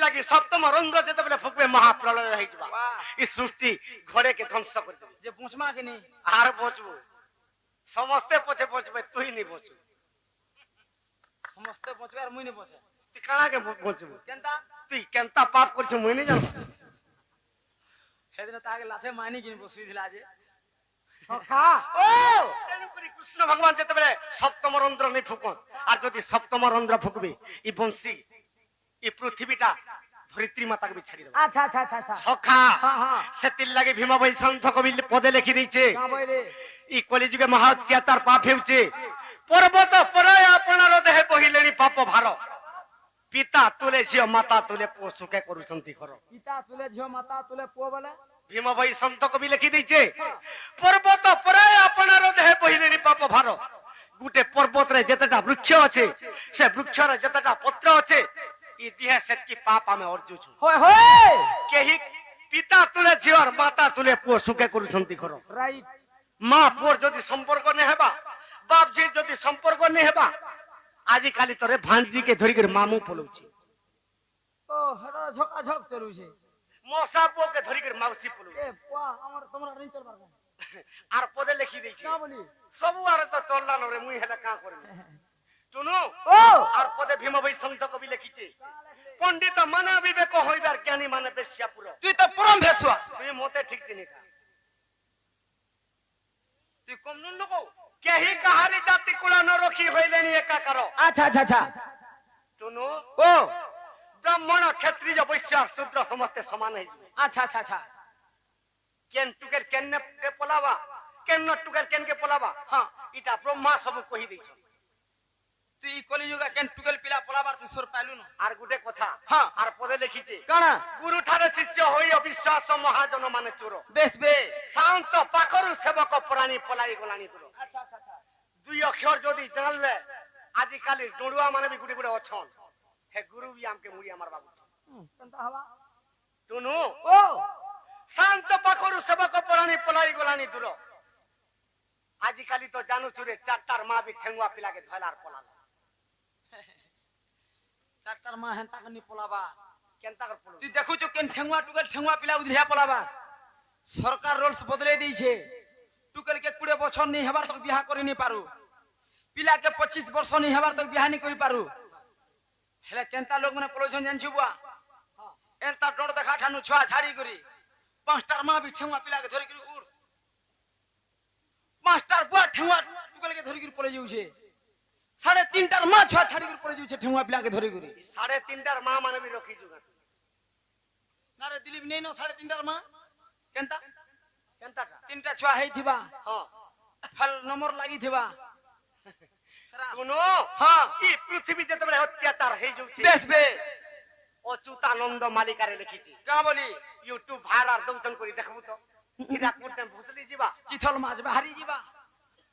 लगी सप्तम रंध्र जेतेबेले फुकबे महाप्रलय होई जबा ई सृष्टि घरे के ध्वंस कर देबे जे पूछमा के नहीं आर बचबो समस्ते पछे बचबे तुई नहीं बचबो समस्ते बचबे और मुई नहीं बचे ती काना के बचबो केनता तुई केनता पाप करछ मुई नहीं जान हेदिन ताके लाथे मानी किन बसुई दिला जे सखा ओ तेनु करी कृष्ण भगवान जेतेबेले सप्तम रंध्र नहीं फुकन আর যদি সপ্তম রন্ধ্র ফুকবে ই বংশী ই পৃথিবীটা ধরিত্রী মাতা কে ছাড়ি দেব अच्छा अच्छा अच्छा अच्छा সখা हां हां সেতিল লাগি ভীম ভাই সন্থ কবি পদে লিখি দিছে का বইলে ই কলিযুগে মহা অত্যাচার পাপ হেউছে পর্বত পরায় আপনার দেহে বহিলেনি পাপ ভার পিতা তুলে ঝিও মাতা তুলে পুଅ সুখে করুছন্তি ঘর पिता तुले झियो माता तुले पुओ बोले ভীম ভাই সন্থ কবি লিখি দিছে পর্বত পরায় আপনার দেহে বহিলেনি পাপ ভার গুটে পর্বত রে যেতটা বৃক্ষ আছে সে বৃক্ষ রে যেতটা পত্র আছে ই দেহে সেতকি পাপ আমি অর্জুছু होय होय কেহি পিতা তুলে ঝিও আর মাতা তুলে পুଅ সুখে করুছন্তি ঘর राइट মা পুଅর যদি সম্পর্ক নে হেবা বাপ ঝি যদি সম্পর্ক নে হেবা আজি কালি তোরে ভাঞ্জি কে ধরি করে মামু পলউছি ओ हटा झोका झोक चलू छे মশা পুଅ কে ধরি করে মাউসি পলউছি ए पुआ हमर तमरा नहीं चल पारबो আর পদে লিখি দেইছি का बोली সবু আরে তো চললা নরে মুই হেলা কা করবি শুনো ओ আর পদে ভীম ভাই সন্ত কবি লিখিছে পণ্ডিত মানা বিবেক হইবার জ্ঞানী মানে বেশ্যাপুর तू तो परम भेसुआ তুই মতে ঠিক চিনি কা तू कम नुन नको কেহি কাহারি জাতি কুলা ন রখি হইলেনি একাকার अच्छा अच्छा अच्छा শুনো ओ ব্রাহ্মণ ক্ষত্রিয় বৈশ্য আর শূদ্র সমস্তে সমান হইবে अच्छा अच्छा अच्छा কেন টুকের কেন কে পলাবা কেন টুকের কেন কে পলাবা हां ইটা ব্রহ্মা সব কহি দিছ तू ई कलियुगा केन टुगल पिला पलाबार तू सोर पालु न আর গুটে কথা हां আর পদে লিখিছে काना গুরু ঠারে শিষ্য হই অবিশ্বাস মহাজন মানে চোর बेस बे শান্ত পাখরু সেবক প্রাণী পলাই গলানি দূর अच्छा अच्छा अच्छा দুই অক্ষর যদি জানলে আজি কালি ডড়ুয়া মানে বি গুটে গুটে অছন হে গুরু বি আমকে মুড়ি আমার বাবু कंता हवा তুনু ओ শান্ত পাখরু সেবক প্রাণী পলাই গলানি দূর আজি কালি তো জানু চুরে চারটার মা বি ঠেঙ্গুয়া পিলাকে ধলার পলাল चारटार मा हेंता कनी पलाबा কেনতা কর পলু तू देखु जो केन ठेंगुआ पिला उधिया पलाबा सरकार रूल्स बदले दी छे टुकल के 20 बछर नहीं हेबार तक बियाह करि नहीं पारु पिला के 25 वर्ष नहीं हेबार तक बियाह नहीं करि पारु हेले केनता लोग माने पलोजन जान छुबा एनता डोड देखा ठानु छुआ छाड़ी करी पांचटार मा भी ठेंगुआ पिला के धरि करी उड़ पांचटार बुआ ठेंगुआ टुकल के धरि करी पले जाउ छे 3.5टार मा छुआ छाड़ी करी पले जाउ छे ठेंगुआ पिला के धरि करी 3.5টার মা মানে বি রখি জুগা नारे दिलीप नहीं नो 3.5टार मा केनता কেনতাটা 3टा छुआ हेई थिबा হ্যাঁ फल नंबर लागी थिबा শুনো हां এই পৃথিবী যেতবে অত্যাচার হই যাচ্ছে देश बे অচ্যুতানন্দ মালিকারে লিখিছি का बोली ইউটিউব ভাইরাল দৌজন করি দেখবো তো ইরা কোটে ভুসলি ଯିবা चिथल माछ बाहरी जीवा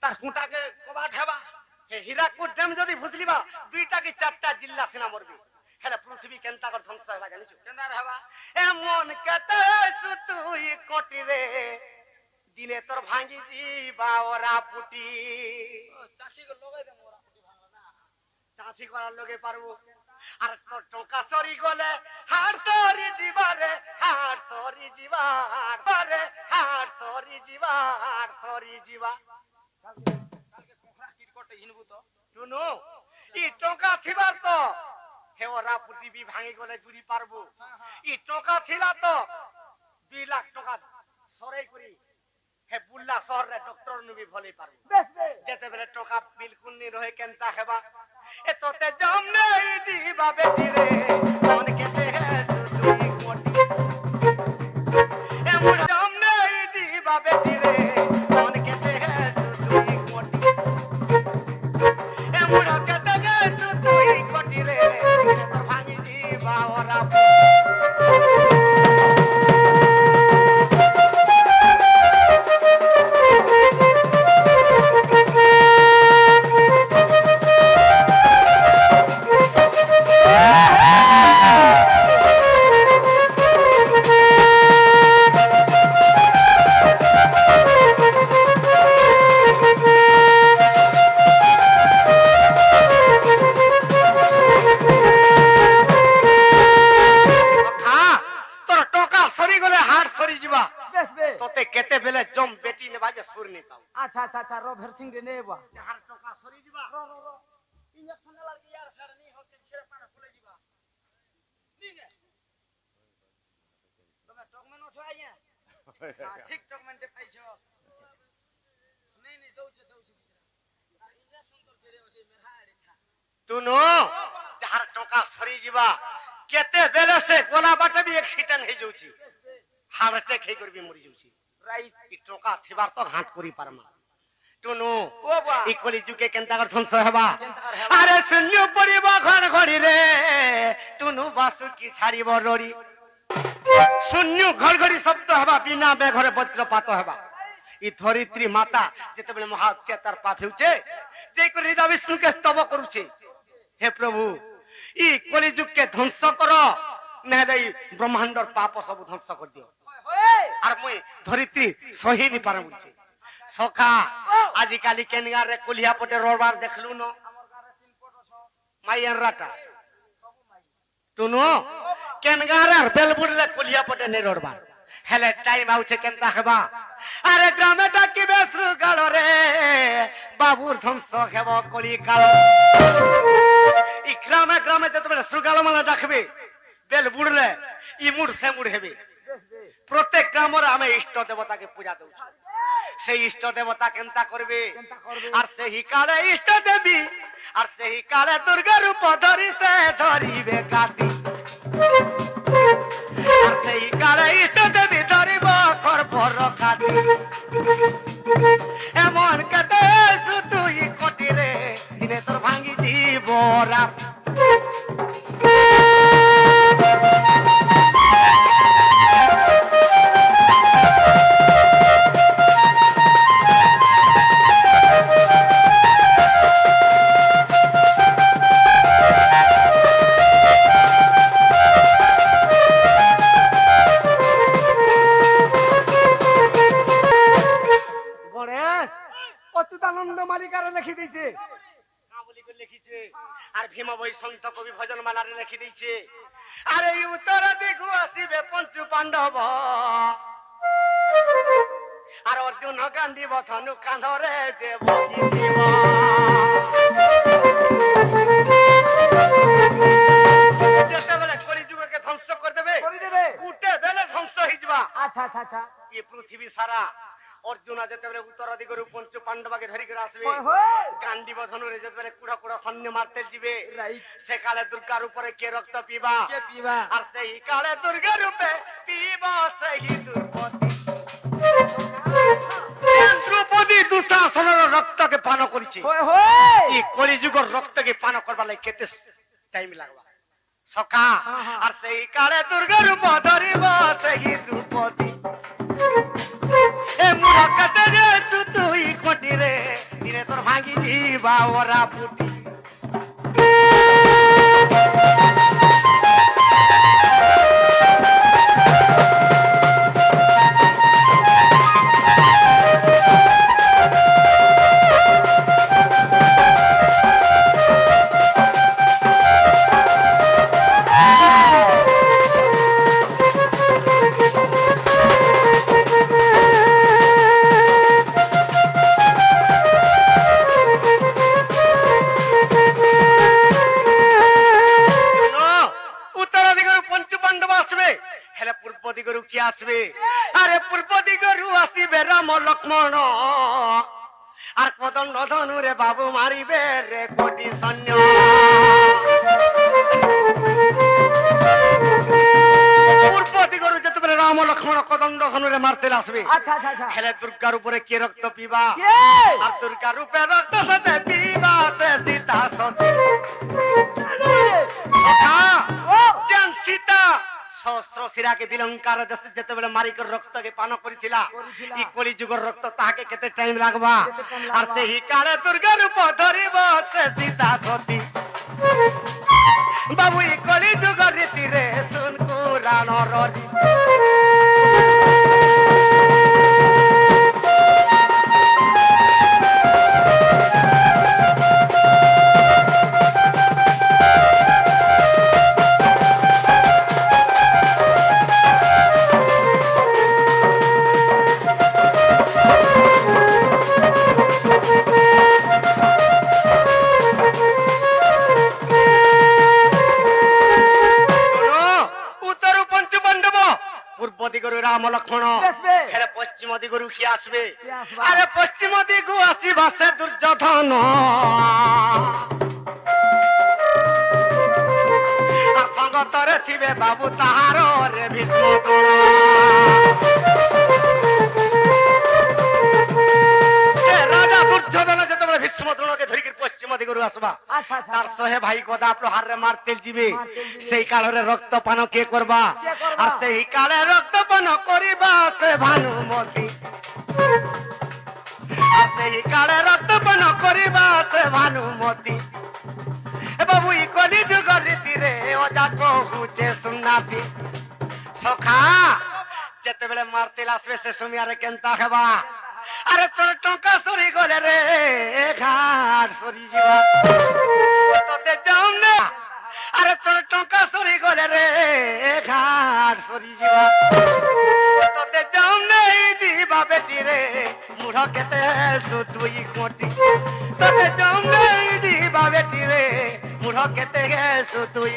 तार कुटा के कबाट हेबा হে হীরাকুদ ড্যাম যদি ভুসলিবা দুইটা কি চারটা জিল্লা সিনা মরবি হেলে পৃথিবী কেনতা কর ধ্বংস হবা জানিছো केंदार हेबा এমন কেতে সুতুই কোটি রে দিনে তোর ভাঙ্গি দিবা ওরা পুটি चाची को लगाई दे मोरा पुटी भांगला ना চাচি করার লগে পারবো আর তোর টকা সরি গলে হাড় তোরি দিবারে হাড় তোরি জীবার পারে হাড় তোরি জীবার তোরি জীবা काल के कोखरा कीट कोटे हिनबु तो শুনো ই টকা থিবার তো হে ওরা পুটি বি ভাঙি গলে জুড়ি পারবো ই টকা থিলা তো 2 লাখ টাকা সরাই করি হে বুল্লা শহরে ডক্টর নুবি ভলি পারবো देश बे যেতে বেলে টাকা বিলকুল নি রহে কেনতা হেবা এ তোতে জাম নেই দিবা বেটি রে মন কেতে হে সুতুই কোটি এ মোর জাম নেই দিবা বেটি রে মন কেতে হে সুতুই কোটি এ মোর কেতে হে সুতুই কোটি রে তোর ভাঙি দিবা ওরা मते केते बेले जम बेटी ने बाजे सुर नहीं पाऊ अच्छा अच्छा अच्छा रो भरसिंग रे नेबा जहार टका सरी जीवा रो इंजेक्शन लगा के यार सर नहीं होते छेरे पाना खुले जीवा ठीक है તમે ટોકમેન છો આયા હા ઠીક ટોકમેન તે પાઈ છો નહીં નહીં દઉં છે બીજા આ ઇન્જેક્શન તો જેરે છે મેરા આડે થા तुनो जहार टका सरी जीवा केते बेले से गोला बाटे भी एक्सीडेंट हे जाउची हार्ट अटैक हे करबी मरि जाउची राइट इ टका थिबार तो हाथ करी पारमा तुनु ओ बा इक्वली जुके केनता कर ध्वंस हेबा अरे सुन्नु पड़िबा घर घड़ी रे तुनु बासु की छाड़ी बरोड़ी सुन्नु घर घड़ी शब्द हेबा बिना बेघरे वज्रपात हेबा इ धरित्री माता जेते बेले महा अत्याचार पाफिउचे जे को हृदय विष्णु के स्तव करूचे हे प्रभु इ कली जुग के ध्वंस करो नहले ब्रह्मांडर पाप सब ध्वंस कर दियो आर मुई धरित्री सही नि पारम बुझे सखा आजि काली केनगार रे कुलिया पटे रोडबार देखलु न हमर गारे सिलपोट छ माइयन राटा सब माई तुनु केनगार रे बेलबुड़ रे कुलिया पटे ने रोडबार हेले टाइम आउछे केनता हेबा अरे ग्रामे डाकी बेसरु गालो रे बाबूर ध्वंस हेबो कली काल इ ग्रामे ग्रामे जते बेले सुगालो माला डाकबे बेलबुड़ रे इ मुड़ से मुड़ हेबे प्रत्येक ग्रामर आमे इष्ट देवता के पूजा दउ से इष्ट देवता केनता करबे और से ही काले इष्ट देवी और से ही काले दुर्गा रूप धरि से धरिबे काटी और से ही काले इष्ट देवी धरिब कर भर काटी एमन कते सुतुई कोटी रे दिने तोर भांगी जीवरा अच्युतानंद मालिकार लिखि दिछे काबुली को लिखिछे আর ভীম বৈসন্ত কবি ভজন মালারে লিখি দিয়েছে আরে উত্তর দিগু আসিবে পঞ্চু পাণ্ডব আর অর্জুন কান্দিব ধনু কাঁধরে যে বগিতিব যেতেবেলে কলিযুগকে ধ্বংস করে দেবে উঠে বেলে ধ্বংস হয়ে যাবা अच्छा अच्छा अच्छा এই পৃথিবী সারা अर्जुन जेतेबेले उत्तर दिगरु पंच पांडव के धरि के आसबे गांडी बधनु रे जेतेबेले कुड़ा कुड़ा सैन्य मारते जिबे से काले दुर्गा रूपरे के रक्त पीबा और से ही काले दुर्गा रूपे पीबा से ही द्रौपदी द्रौपदी दुशासनर रक्त के पान करिछि ई कलि जुगर रक्त के पान करबा लाई केते टाइम लागबा सखा और से ही काले दुर्गा रूप धरिबा से ही द्रौपदी ए मुरकते रे सुतुई कोटी रे दिने तोर भांगी जीवा ओरा फुटी आसबे अरे पूर्व दिगरु आसीबे राम लक्ष्मण आर कदंड धनु रे बाबू मारिबे रे कोटी सैन्य पूर्व दिगरु जेतेबेले राम लक्ष्मण कदंड धनु रे मारते आसबे अच्छा अच्छा अच्छा हेले दुर्गा रूपरे के रक्त पीबा आर दुर्गा रूपे रक्त सते पीबा से सीता सती जन सीता सहस्र शिरा के विलंकार दस जते बेले मारी कर रक्त के पान करिथिला ई कलि जुगर रक्त ताके केते टाइम लागबा और से ही काले दुर्गा रूप धरिबो से सीता सती बाबू ई कलि जुगर रीति रे सुन कुरान ररी দিগରୁ ରାମ ଲକ୍ଷ୍ମଣ আসবে ହେଲେ ପଶ୍ଚିମ ଦିଗରୁ କିଏ ଆସିବେ କିଏ ଆସିବା? ଆରେ ପଶ୍ଚିମ ଦିଗକୁ ଆସିବା ସେ ଦୁର୍ଯ୍ୟୋଧନ আর সঙ্গতরে থিবে বাবু তাহার রে ভীষ্ম দ্রোণ। সে রাজা দুর্যোধন যেতবে ভীষ্ম দ্রোণকে ধরিকি পশ্চিম দিগରୁ আসবা আচ্ছা আচ্ছা তার সহে ভাই গদা প্রহারে মারতে যাবে মারতে যাবে। সেই কাଳରେ রক্তপান কে করবা কে করবা? আর সেই কালে রক্তপান করিবা সে ভানুমতি আর সেই কালে রক্তপান করিবা সে ভানুমতি এ বাবু ই কলি যুগ রীতিরে অজা কহুছে সুনাবি সখা যেতেবেলে মারতে আসবে সে সময়ারে কেনতা হেবা আরে তোর টঙ্কা সরি গলে রে ঘাট সরি যাবা তোতে যাও না আরে তোর টঙ্কা সরি গলে রে ঘাট সরি যাবা তোতে যাও নেই দিবা বেটি রে মুঢ় কেতে সুতুই কোটি তোতে যাও নেই দিবা বেটি রে মুঢ় কেতে সুতুই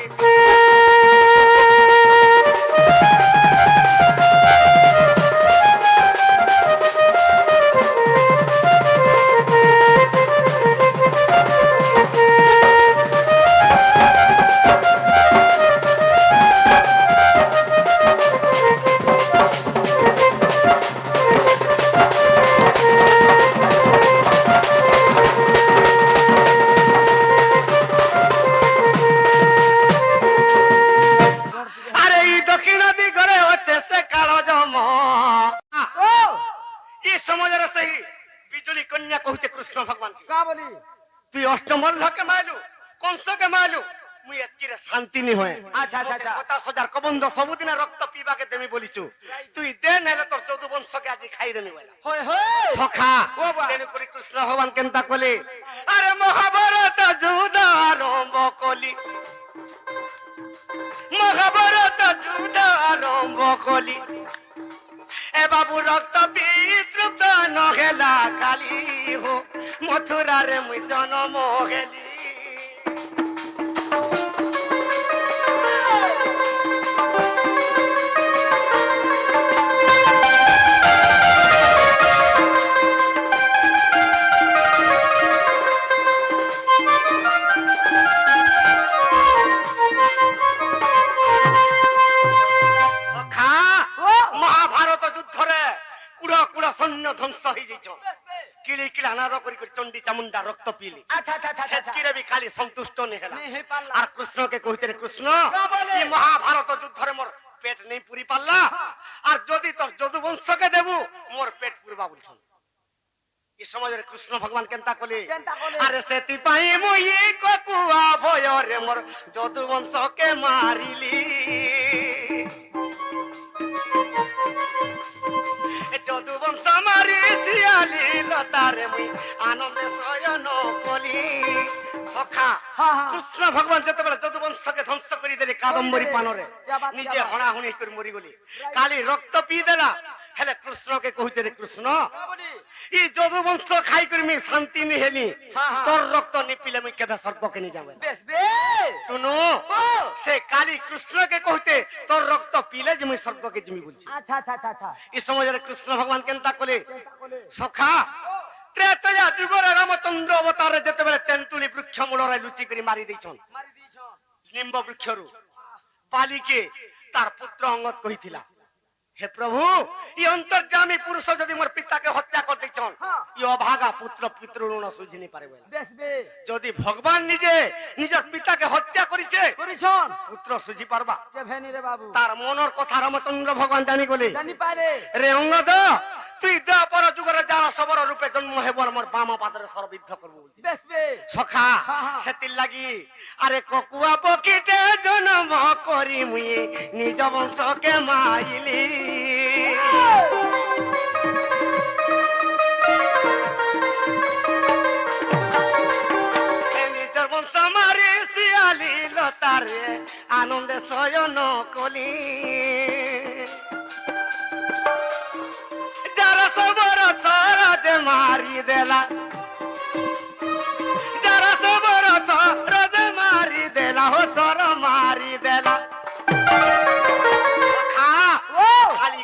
আরে এই দক্ষিণ দিগরে হচ্ছে সে কালো জম ও এই সমাজের সেই বিজুলি কন্যা কହୁছে কৃষ্ণ ভগবান কি কা বলি তুই অষ্টমল্লকে মাইলু কংসকে মাইলু মুই এতকিরে শান্তি নি হয় আচ্ছা আচ্ছা আচ্ছা 50,000 কবন্ধ ସବୁদিন রক্ত পিবাকে দেমি বলিছু তুই দে নাইলে তোর যদু বংশকে আজি খাই দেমি বলা হয় হয় সখা ও বা। তেনু করি কৃষ্ণ ভগবান কেনতা কলে আরে মহাভারত যুদ্ধ আরম্ভ কলি মহাভারত যুদ্ধ আরম্ভ কলি এ বাবু রক্ত বিতৃপ্ত নহেলা কালি হো মথুরারে মুই জন্ম হেলি সখা ও মহাভারত যুদ্ধরে কুড়া কুড়া সৈন্য ধ্বংস হয়ে যাইছ কিলি কিলা নাদ করি করি চণ্ডী চামুন্ডা রক্ত পিলি আচ্ছা আচ্ছা আচ্ছা আচ্ছা সেতকিরে বি খালি সন্তুষ্ট নি হেলা নেই হই পারলা আর কৃষ্ণকে কইতে রে কৃষ্ণ না বলে। এই মহাভারত যুদ্ধরে মোর পেট নেই পুরি পারলা আর যদি তোর যদুবংশকে দেবু মোর পেট পুরবা বলছন এই সমাজের কৃষ্ণ ভগবান কেনতা কলে কেনতা কলে? আরে সেতি পাই মুই ককুয়া ভয়রে মোর যদুবংশকে মারিলি যদুবংশ মারি শিয়ালি লতারে মুই আনন্দে শয়ন কলি সখা হ্যাঁ, হ্যাঁ। কৃষ্ণ ভগবান যেতেবেলে যদুবংশকে ধ্বংস করি দেলে কাদম্বরী পানরে যাবা, নিজে যাবা। হଣାহুଣି করে মরি গলি কালি রক্ত পি দেলা হেলে কৃষ্ণকে কইতে রে কৃষ্ণ কা বলি ই যদুবংশ খাই করে আমি শান্তি নি হেলি হ্যাঁ, হ্যাঁ। তোর রক্ত নি পিলে মুই কেবে স্বর্গকে নি যাবে বেশ বে টুনু ও সে কালি কৃষ্ণকে কইতে তোর রক্ত পিলে যে মুই স্বর্গকে জিমি বলছি আচ্ছা আচ্ছা আচ্ছা আচ্ছা এই সমাজের কৃষ্ণ ভগবান কেনতা কলে কেনতা কলে সখা ত্রেতয়া যুগরে রামচন্দ্র অবতারে যেতেবেলে তেন্তুলি বৃক্ষ মূলরে লুচি করে মারি দিছন মারি দিছ নিম্ব বৃক্ষরু বালিকে তার পুত্র অঙ্গদ কহিছিলা হে প্রভু ই অন্তর্যামী পুরুষ যদি মোর পিতাকে হত্যা করে দিছন হ্যাঁ। ই অভাগা পুত্র পিতৃঋণ সুঝি নি পারে বলে বেশ বে যদি ভগবান নিজে নিজের পিতাকে হত্যা করিছে করিছন পুত্র সুঝি পারবা যে ভেনি রে বাবু তার মনের কথা রামচন্দ্র ভগবান জানি গলে জানি পারে রে অঙ্গদ তুই দ্বাপর যুগরে যারা সবর রূপে জন্ম হেব মোর বাম পাদরে সর্বিদ্ধ করবো বলছি বেশ বে সখা হ্যাঁ, হ্যাঁ। সেতির লাগি আরে ককুয়া পকিতে জন্ম করি মুই নিজ বংশকে মাইলি নিজের বংশ মারি শিয়ালি লতারে আনন্দে শয়ন কলি যারা সবর সরাজ মারি দেলা যারা সবর সরাজ মারি দেলা হো সর মারি দেলা সখা ও খালি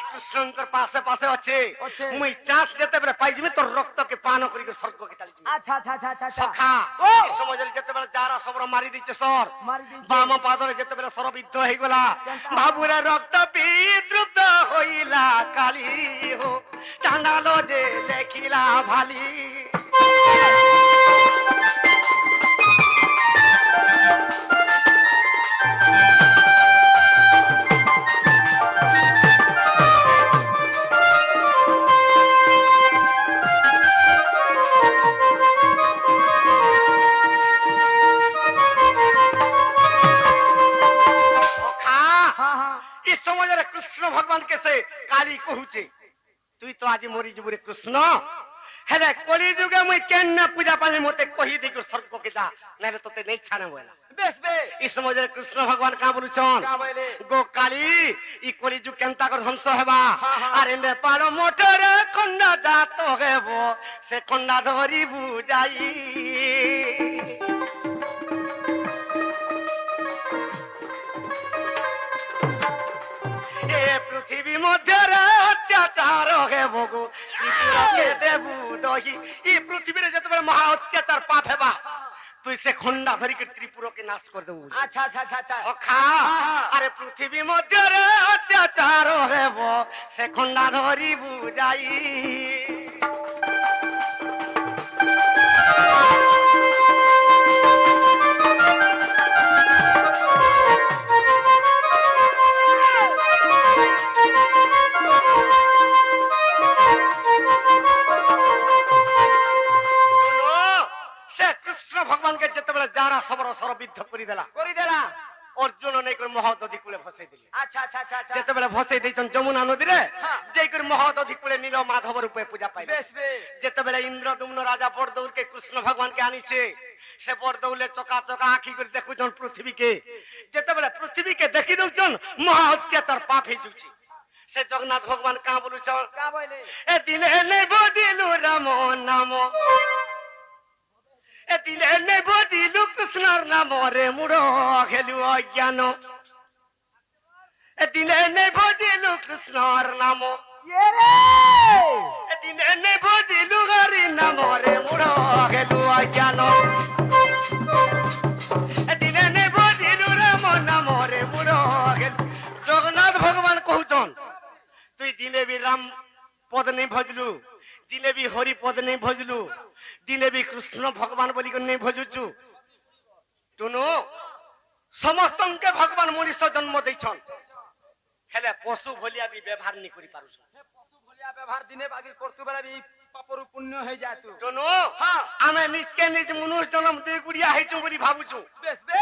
পাশে পাশে আছে আছে। মুই চাষ যেতে বেলে পাইজিমি তোর রক্তকে পান করি স্বর্গকে চালিছি আচ্ছা আচ্ছা আচ্ছা আচ্ছা আচ্ছা সখা ও এই সমাজের যেতে বেলে যারা সবর মারি দিচ্ছে সর মারি দিছে বাম পাদরে যেতে বেলে সরবিদ্ধ হইগলা কেনতা? বাবুরে রক্ত বিদ্রুত হইলা কালি হো চাঁদালো যে দেখিলা ভালি সখা হ্যাঁ হ্যাঁ এই সমাজের কৃষ্ণ ভগবান কেসে কালী কহুছে তুই তো আজ মরি যাবু রে কৃষ্ণ হেলে কলি যুগে মুই কেন পূজা পানি মতে কহি দি স্বর্গকে যা নাহলে তোতে নেই ছাড়ে বলা বেশ বে এই সমাজের কৃষ্ণ ভগবান কা বলুছন কা বলে গো কালী ই কলি যুগ কেনতা কর ধ্বংস হেবা হ্যাঁ, হ্যাঁ। আরে নে পার মোটর খন্ডা জাত হেব সে খন্ডা ধরি বুঝাই এ পৃথিবী মধ্যে অত্যাচার হেব গো ত্রিপুরাকে দেবু দহি এই পৃথিবীরে যেতবে মহা অত্যাচার পাপ হেবা তুই সে খন্ডা ধরিকে ত্রিপুরকে নাশ করে দেবু আচ্ছা আচ্ছা আচ্ছা আচ্ছা সখা আরে পৃথিবী মধ্যে অত্যাচার হেব সে খন্ডা ধরি বুঝাই শুনো, সে কৃষ্ণ ভগবানকে যেতেবেলে যারা সবর সরবিদ্ধ করে দেলা করি দেলা অর্জুন নেই করে মহদধি কূলে ভসাই দিলে আচ্ছা আচ্ছা আচ্ছা আচ্ছা যেতেবেলে ভসাই দিয়েছেন যমুনা নদীরে হ্যাঁ। যেই করে মহদধি কূলে নীল মাধব রূপে পূজা পাইলে বেশ বে যেতেবেলে ইন্দ্রদুম্ন রাজা বরদৌলকে কৃষ্ণ ভগবানকে আনিছে সে বরদৌলে চকা চকা আঁখি করে দেখুছন পৃথিবীকে যেতেবেলে পৃথিবীকে দেখি দৌছন মহা অত্যাচার পাপ হয়ে যাচ্ছে সে জগন্নাথ ভগবান কা বলুছন কা বলে এ দিলে নেই বুঝিলু রাম নাম এ দিলে নেই বুঝিলু কৃষ্ণর নাম রে মুড় খেলু অজ্ঞান এ দিলে নেই বুঝিলু কৃষ্ণর নাম এ রে এ দিলে নেই বুঝিলু হরি নাম রে মুড় খেলু অজ্ঞান এ দিলে নেই বুঝিলু রাম নাম রে মুড় খেলু জগন্নাথ ভগবান কহুছন তুই দিলে বি রাম পদ নেই ভজলু দিলে বি হরি পদ নেই ভজলু দিলে বি কৃষ্ণ ভগবান বলি নেই ভজুছু টুনু সমস্তকে ভগবান মনুষ্য জন্ম ଦେଇଛন হেলে পশু ভলিয়া বি ব্যবহার নি করি পারুছ পশু ভলিয়া ব্যবহার দিনে বাগি করতে বেলা বি পাপরু পুণ্য হয়ে যায় তু টুনু হ্যাঁ আমি নিজকে নিজ মনুষ্য জন্ম দুই গুড়িয়া হইছু বলি ভাবুছু বেশ বে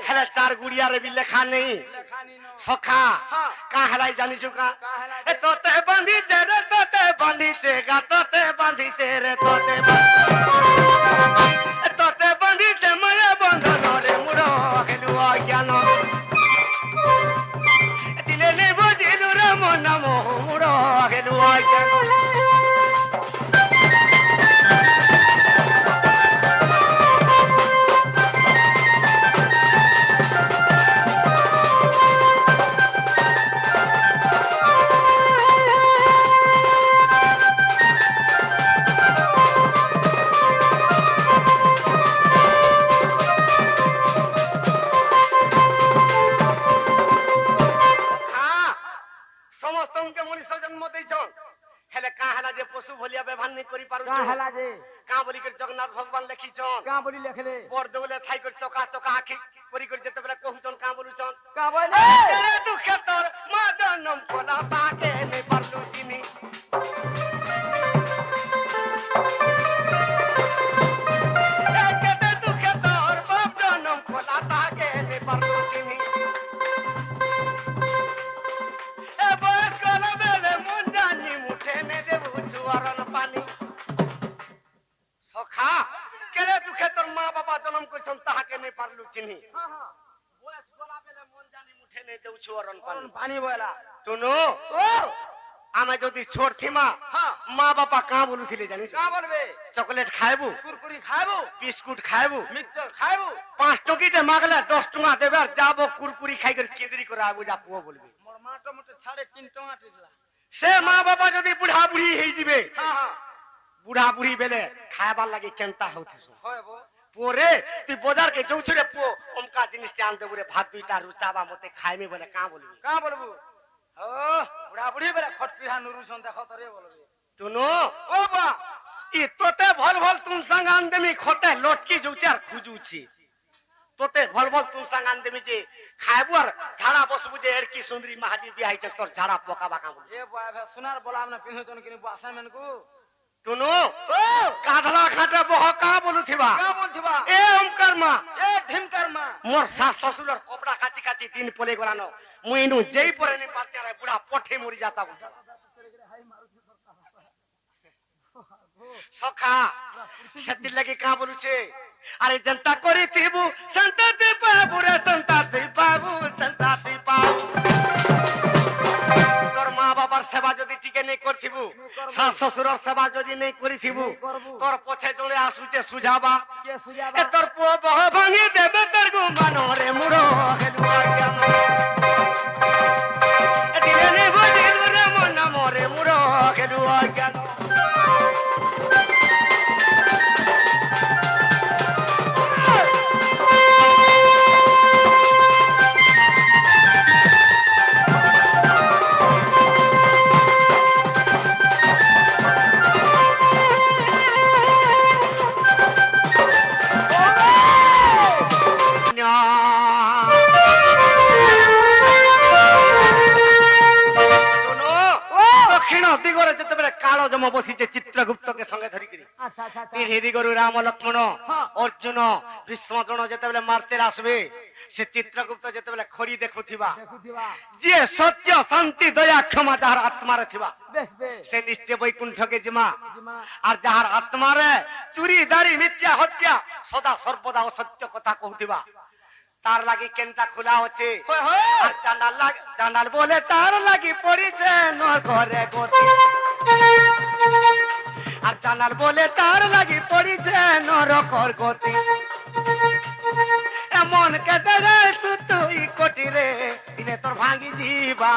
হেলে চার গুড়িয়ারে বি লেখা নেই লেখা নিন সখা হ্যাঁ। কা হেলাই জানিছু কা কা হেলা এ তোতে বাঁধিছে রে তোতে বাঁধিছে গা তোতে বাঁধিছে রে তোতে তোতে বাঁধিছে মায়া বন্ধন রে মুড় খেলু অজ্ঞান দিলে নেই বুঝিলু রাম নাম মুড় খেলু অজ্ঞান ସମସ୍ତଙ୍କୁ ମଣିଷ ଜନ୍ମ ଦେଇଛନ୍ ହେଲେ କାଁ ହେଲା ଯେ ପଶୁ ଭଲିଆ ବ୍ୟବହାର ନେଇ କରି କା ପାରୁଛ ହେଲା ଯେ କାଁ ବୋଲିକରି ଜଗନ୍ନାଥ ଭଗବାନ ଲେଖିଛନ୍ କା ବୋଲି ଲେଖଲେ ବରଦଉଲେ ଥାଇ କରି ଚକା ଚକା ଆଖି କରି କରି ଯେତେବେଳେ କହୁଛନ୍ କାଁ ବୋଲୁଛନ୍ କା ବଲେ ତେରେ ଦୁଃଖେ ତୋର ମା ଜନମ କଲା ବାକେ ନେଇ ପାରଲୁ ଚିନି ଏ କେତେ ଦୁଃଖେ ତୋର ବାପ ଜନମ କଲା ବାକେ ନେଇ ପାରଲୁ ଚିନି এ বয়স কল বেলে মন জানি মুঠে নে দেবু জুয়ারন পানি সখা কেরে দুঃখে তোর মা বাবা জন্ম করছন তাহাকে নেই পারলু চিনি হ্যাঁ হ্যাঁ বয়স গলা বেলে মন জানি মুঠে নে দেউ জুয়ারন পানি পানি বলা তুনু ও আমি যদি ছোট থিমা হ্যাঁ মা বাবা কাঁ বলুଥିଲେ জানিস কা বলবে চকলেট খাইবু কুরকুরি খাইবো বিস্কুট খাইবু মিক্সচার খাইবো 5 টকিতে মাগলে 10 টাকা দেবে আর যাবো কুরকুরি খাই করে কেদরি করে আবু যা পুয়া বলবি মোর মা টমেটো ছাড়ে 3 টমাটো দিলা সে মা বাবা যদি বুড়া বুড়ি হয়ে যাবে হ্যাঁ হ্যাঁ বুড়া বুড়ি বেলে খাইবার লাগি কেনতা হউতিস হয় বো পোরে তুই বাজার কে যাউছ রে পো অমকা জিনিসটা আনতে বলে ভাত দুইটা রুচাবা মতে খাইমি বলে কা বলবি কা বলবো ও বুড়া বুড়ি বেলা খট পিহা নুরুছন দেখো তরে বলবি তুনো ও বা ই তোতে ভল ভল তুম संग আনদেমি খটে লটকি যাউছ আর খুজুছি তোতে ভল ভল তুম संग আনদেমি যে খাইবু আর ঝাড়া বসবু যে এর কি সুন্দরী মাহাজি বিয়াই তোর ঝাড়া পোকাবা কা বলি এ বয় ভে সোনার বলাম না পিনু তন কিনি আসাইনমেন্ট কু তুনো ও কাঁধলা খাটে বহ কা বলুথিবা কা বলছিবা এ ওমকার মা এ ঢিমকার মা মোর শাশ শ্বশুরের কপড়া কাচি কাচি দিন পলে গলানো মুইনু যেই পরে নি পারতে রে বুড়া পঠে মরি যাতা সখা সেদিন লাগি কা বলুছে আরে জনতা করি থিবু সন্ততি পাবু রে সন্ততি পাবু তোর মা বাবার সেবা যদি টিকে নেই করথিবু শাশ শ্বশুরের সেবা যদি নেই করিথিবু তোর পছে জলে আসুছে সুঝাবা কে সুজাবা এ তোর পুଅ বহ ভাঙি দেবে তোর গুমানরে মুড়ো হেলুয়া কেন এ দিলে নে বুঝিল রে মন মরে মুড়ো হেলুয়া কেন দক্ষিণ দিগরে যেতেবেলে কালো জম বসিছে চিত্রগুপ্তকে সঙ্গে ধরিকিরি আচ্ছা আচ্ছা আচ্ছা তিন গরু রাম লক্ষ্মণ হ্যাঁ। অর্জুন ভীষ্মদ্রোণ যেতেবেলে মারতে আসবে সে চিত্রগুপ্ত যেতেবেলে খড়ি দেখুথিবা দেখুথিবা যে সত্য শান্তি দয়া ক্ষমা যাহার আত্মারে থিবা বেশ বেশ সে নিশ্চয় বৈকুণ্ঠকে জিমা জিমা আর যাহার আত্মারে চুরি দাড়ি মিথ্যা হত্যা সদা সর্বদা অসত্য কথা কহুথিবা তার লাগি কেনটা খোলা হচ্ছে হয় হয় আর চান্ডাল বলে তার লাগি পড়িছে নর ঘরে গতি আর চান্ডাল বলে তার লাগি পড়িছে নর ঘর গতি এমন কেতে রে তুই কোটি রে দিলে তোর ভাঙি দিবা